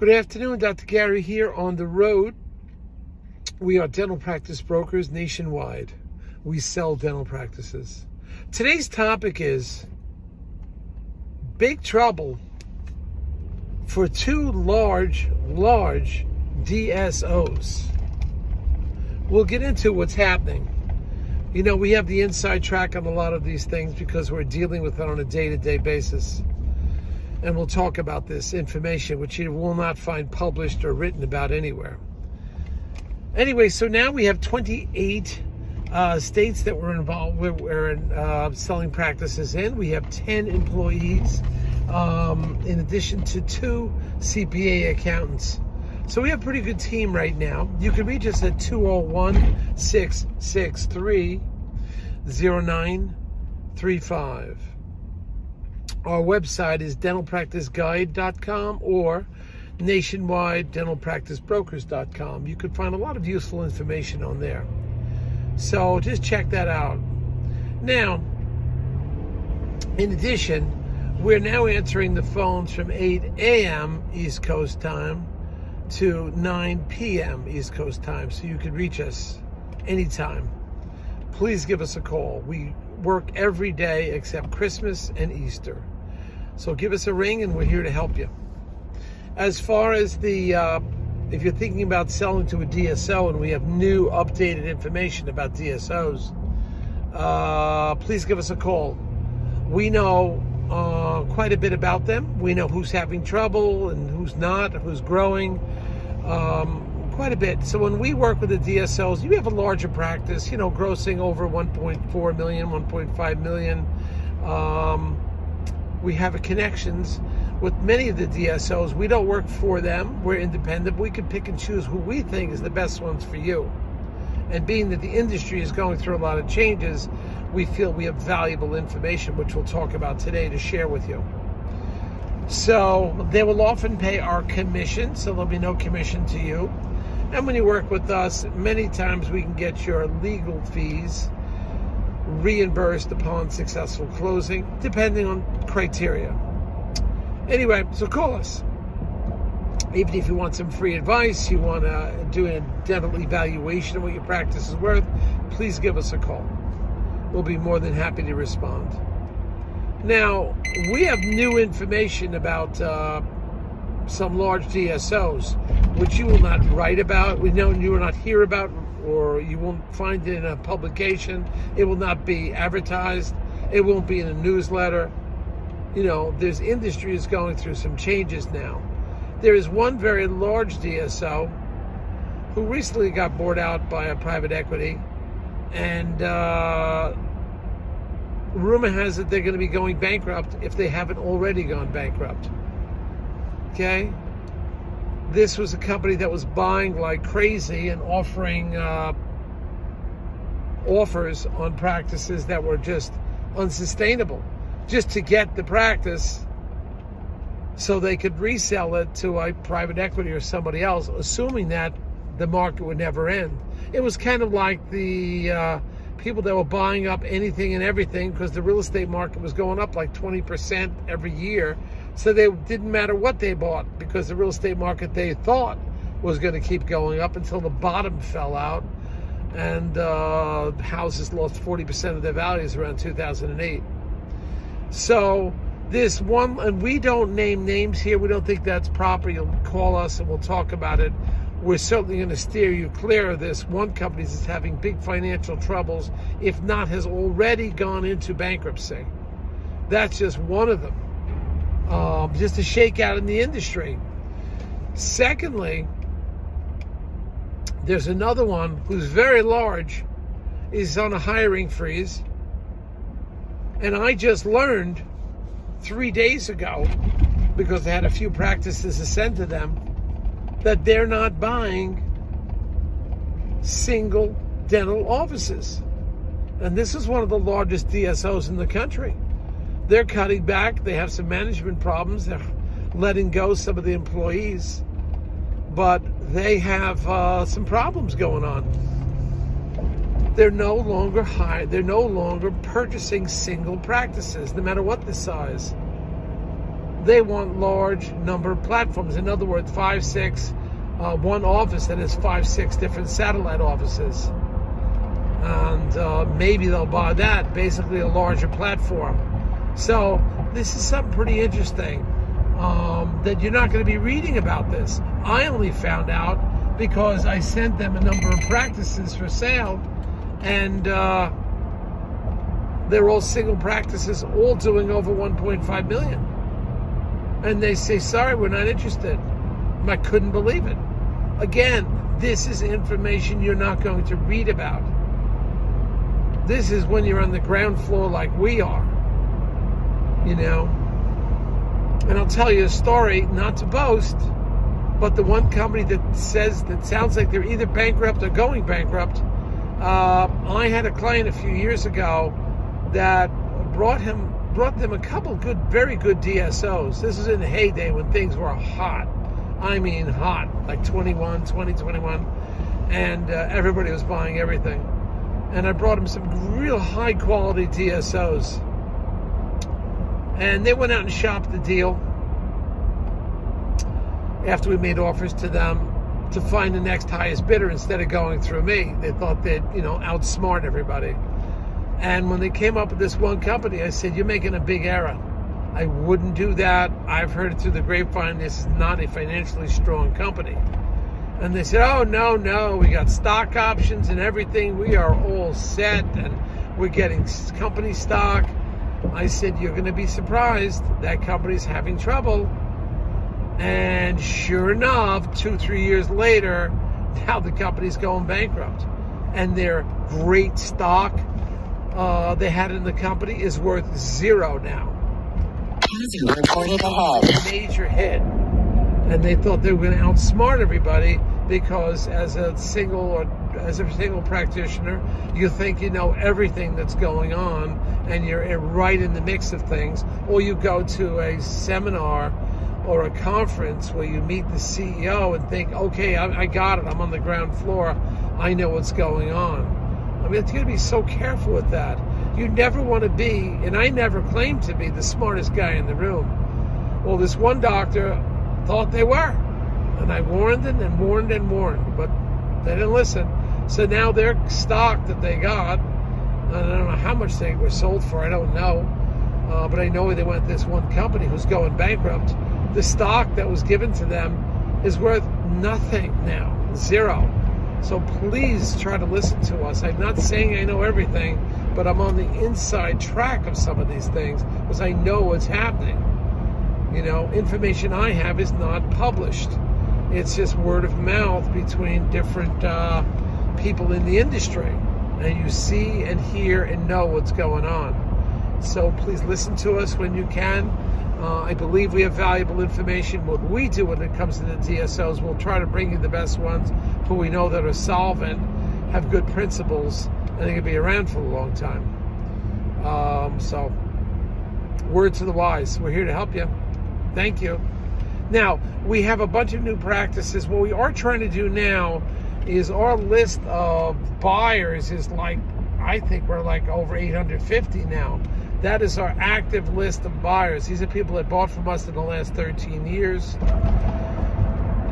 Good afternoon, Dr. Gary here on the road. We are dental practice brokers nationwide. We sell dental practices. Today's topic is big trouble for two large DSOs. We'll get into what's happening. You know, we have the inside track on a lot of these things because we're dealing with it on a day-to-day basis. And we'll talk about this information, which you will not find published or written about anywhere. Anyway, so now we have 28 states that we're involved with. We're selling practices in. We have 10 employees, in addition to 2 CPA accountants. So we have a pretty good team right now. You can reach us at 201-663-0935. Our website is dentalpracticeguide.com or nationwidedentalpracticebrokers.com. You could find a lot of useful information on there. So just check that out. Now, in addition, we're now answering the phones from 8 a.m. East Coast time to 9 p.m. East Coast time, so you can reach us anytime. Please give us a call. We work every day except Christmas and Easter. So give us a ring and we're here to help you. As far as the, if you're thinking about selling to a DSO, and we have new updated information about DSOs, please give us a call. We know quite a bit about them. We know who's having trouble and who's not, who's growing, quite a bit. So when we work with the DSOs, you have a larger practice, you know, grossing over 1.4 million, 1.5 million. We have connections with many of the DSOs. We don't work for them. We're independent. We can pick and choose who we think is the best ones for you. And being that the industry is going through a lot of changes, we feel we have valuable information, which we'll talk about today, to share with you. So they will often pay our commission, so there'll be no commission to you. And when you work with us, many times we can get your legal fees reimbursed upon successful closing, depending on criteria. Anyway, so call us. Even if you want some free advice, you want to do a dental evaluation of what your practice is worth, please give us a call. We'll be more than happy to respond. Now, we have new information about some large DSOs, which you will not write about. We know you will not hear about, or you won't find it in a publication. It will not be advertised. It won't be in a newsletter. You know, this industry is going through some changes now. There is one very large DSO who recently got bought out by a private equity, and rumor has it they're going to be going bankrupt if they haven't already gone bankrupt. Okay? This was a company that was buying like crazy and offering offers on practices that were just unsustainable, just to get the practice so they could resell it to a private equity or somebody else, assuming that the market would never end. It was kind of like the people that were buying up anything and everything because the real estate market was going up like 20% every year. So they didn't matter what they bought because the real estate market they thought was going to keep going up until the bottom fell out and houses lost 40% of their values around 2008. So this one, and we don't name names here. We don't think that's proper. You'll call us and we'll talk about it. We're certainly going to steer you clear of this. One company is having big financial troubles, if not has already gone into bankruptcy. That's just one of them. Just a shakeout in the industry. Secondly, there's another one who's very large, is on a hiring freeze. And I just learned 3 days ago, because they had a few practices to send to them, that they're not buying single dental offices. And this is one of the largest DSOs in the country. They're cutting back. They have some management problems. They're letting go some of the employees. But they have some problems going on. They're no longer purchasing single practices, no matter what the size. they want large number of platforms. In other words, 5, 6, one office that has 5, 6 different satellite offices. And maybe they'll buy that, basically a larger platform. So this is something pretty interesting, that you're not going to be reading about this. I only found out because I sent them a number of practices for sale, and they're all single practices, all doing over 1.5 million. And they say, sorry, we're not interested. I couldn't believe it. Again, this is information you're not going to read about. This is when you're on the ground floor like we are, you know. And I'll tell you a story, not to boast, but the one company that sounds like they're either bankrupt or going bankrupt. I had a client a few years ago that brought them a couple very good DSOs. This was in the heyday when things were hot. I mean hot, like 2021, and everybody was buying everything. And I brought him some real high quality DSOs. And they went out and shopped the deal after we made offers to them to find the next highest bidder instead of going through me. They thought they'd, outsmart everybody. And when they came up with this one company, I said, you're making a big error. I wouldn't do that. I've heard it through the grapevine. This is not a financially strong company. And they said, oh, no, we got stock options and everything. We are all set, and we're getting company stock. I said, you're going to be surprised. That company's having trouble. And sure enough, 2-3 years later, now the company's going bankrupt. And their great stock they had in the company is worth 0 now. Major hit. And they thought they were going to outsmart everybody because as a single practitioner, you think you know everything that's going on and you're right in the mix of things. Or you go to a seminar or a conference where you meet the CEO and think, okay, I got it. I'm on the ground floor. I know what's going on. I mean, it's going to be so careful with that. You never want to be, and I never claimed to be the smartest guy in the room. Well, this one doctor thought they were. And I warned them and warned and warned, but they didn't listen. So now their stock that they got, I don't know how much they were sold for, I don't know. But I know they went to this one company who's going bankrupt. The stock that was given to them is worth nothing now, 0. So please try to listen to us. I'm not saying I know everything, but I'm on the inside track of some of these things because I know what's happening. Information I have is not published. It's just word of mouth between different people in the industry. And you see and hear and know what's going on. So please listen to us when you can. I believe we have valuable information. What we do when it comes to the DSOs, we'll try to bring you the best ones who we know that are solvent, have good principles, and they can be around for a long time. So, word to the wise. We're here to help you. Thank you. Now, we have a bunch of new practices. What we are trying to do now is our list of buyers is I think we're over 850 now. That is our active list of buyers. These are people that bought from us in the last 13 years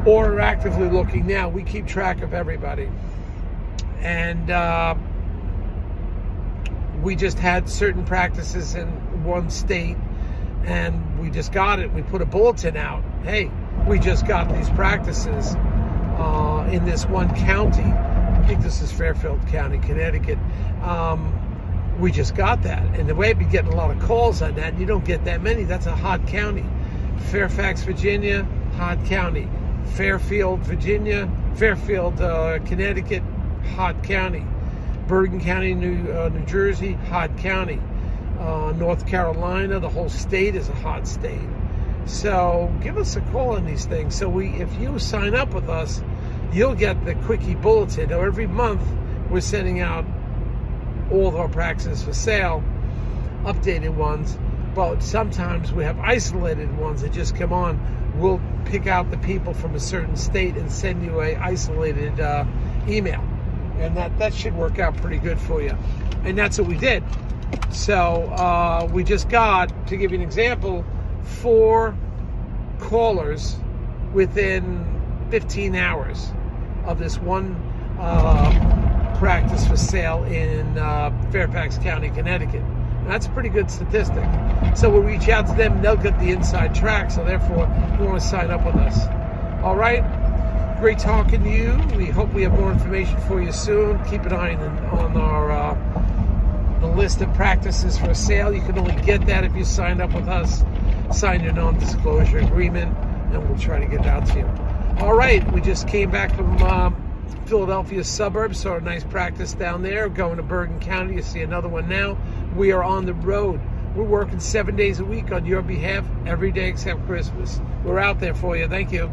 or are actively looking now. We keep track of everybody. And we just had certain practices in one state, and we just got it. We put a bulletin out. Hey, we just got these practices in this one county. I think this is Fairfield County, Connecticut. We just got that. And the way I've been getting a lot of calls on that, you don't get that many. That's a hot county. Fairfax, Virginia, hot county. Fairfield, Virginia, Connecticut, hot county. Bergen County, New Jersey, hot county. North Carolina, the whole state is a hot state. So give us a call on these things. So if you sign up with us, you'll get the quickie bulletin. Now, every month we're sending out all of our practices for sale, updated ones, but sometimes we have isolated ones that just come on. We'll pick out the people from a certain state and send you a isolated email, and that should work out pretty good for you. And that's what we did. So we just got, to give you an example, 4 callers within 15 hours of this one practice for sale in Fairfax County, Connecticut. And that's a pretty good statistic. So we'll reach out to them, and they'll get the inside track, so therefore you want to sign up with us. All right? Great talking to you. We hope we have more information for you soon. Keep an eye on our the list of practices for sale. You can only get that if you sign up with us, sign your non-disclosure agreement, and we'll try to get it out to you. All right, we just came back from Philadelphia suburbs, saw a nice practice down there. Going to Bergen County, you see another one now. We are on the road. We're working 7 days a week on your behalf, every day except Christmas. We're out there for you. Thank you.